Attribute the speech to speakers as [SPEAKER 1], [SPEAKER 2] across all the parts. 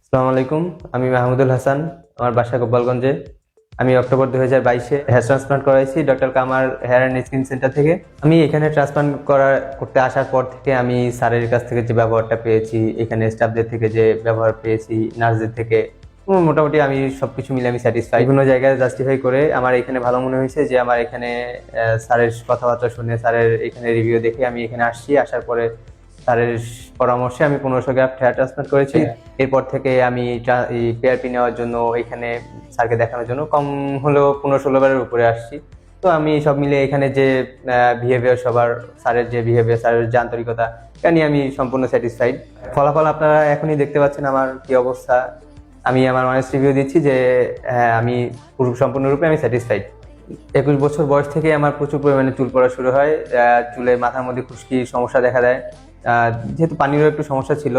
[SPEAKER 1] আসসালামু আলাইকুম। আমি মাহমুদুল হাসান। আমার বাসা গোপালগঞ্জে। আমি অক্টোবর 2022-এ হেয়ার ট্রান্সপ্লান্ট করাইছি ডক্টর কামার হেয়ার অ্যান্ড স্কিন সেন্টার থেকে। আমি এখানে ট্রান্সপ্লান্ট করতে আসার পর থেকে আমি স্যারের কাছ থেকে যে ব্যবহারটা পেয়েছি, এখানে স্টাফদের থেকে যে ব্যবহার পেয়েছি, নার্সদের থেকে, মোটামুটি আমি সবকিছু মিলে আমি স্যাটিসফাই। বিভিন্ন জায়গায় জাস্টিফাই করে আমার এখানে ভালো মনে হয়েছে যে আমার এখানে স্যারের কথাবার্তা শুনে, স্যারের এখানে রিভিউ দেখে আমি এখানে আসছি। আসার পরে স্যারের পরামর্শে আমি 1500 গ্রাফট হেয়ার ট্রান্সপ্লান্ট করেছি। এরপর থেকে আমি এই পিআরপি নেওয়ার জন্য এখানে স্যারকে দেখানোর জন্য কম হলেও 15-16 বারের উপরে আসছি। তো আমি সব মিলে এখানে যে বিহেভিয়ার, সবার স্যারের যে বিহেভিয়ার, স্যারের যে আন্তরিকতা, এটা নিয়ে আমি সম্পূর্ণ স্যাটিসফাইড। ফলাফল আপনারা এখনই দেখতে পাচ্ছেন আমার কি অবস্থা। আমি আমার অনেস্ট রিভিউ দিচ্ছি যে হ্যাঁ, আমি সম্পূর্ণরূপে আমি স্যাটিসফাইড। 21 বছর বয়স থেকে আমার প্রচুর পরিমাণে চুল পড়া শুরু হয়। চুলে মাথার মধ্যে খুশকি সমস্যা দেখা দেয়। যেহেতু পানিরও একটু সমস্যা ছিল,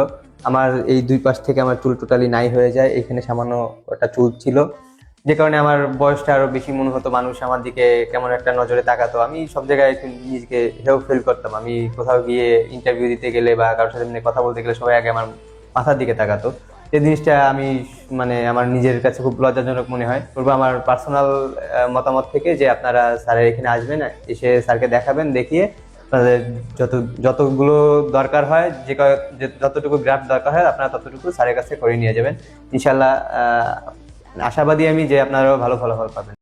[SPEAKER 1] আমার এই দুই পাশ থেকে আমার চুল টোটালি নাই হয়ে যায়। এখানে সামান্য একটা চুল ছিল, যে কারণে আমার বয়সটা আরো বেশি মনে হতো। মানুষ আমার দিকে কেমন একটা নজরে তাকাতো। আমি সব জায়গায় একটু নিজেকে হেও ফিল করতাম। আমি কোথাও গিয়ে ইন্টারভিউ দিতে গেলে বা কারোর সাথে কথা বলতে গেলে সবাই আগে আমার মাথার দিকে তাকাতো। এই জিনিসটা আমি আমার নিজের কাছে খুব লজ্জাজনক মনে হয়। বলবো আমার পার্সোনাল মতামত থেকে যে আপনারা স্যারের এখানে আসবেন, এসে স্যারকে দেখাবেন, দেখিয়ে আপনাদের যতগুলো দরকার হয়, যতটুকু গ্রাফ দরকার হয় আপনারা ততটুকু স্যারের কাছে করে নিয়ে যাবেন। ইনশাল্লাহ আশাবাদী আমি যে আপনারাও ভালো ফলাফল পাবেন।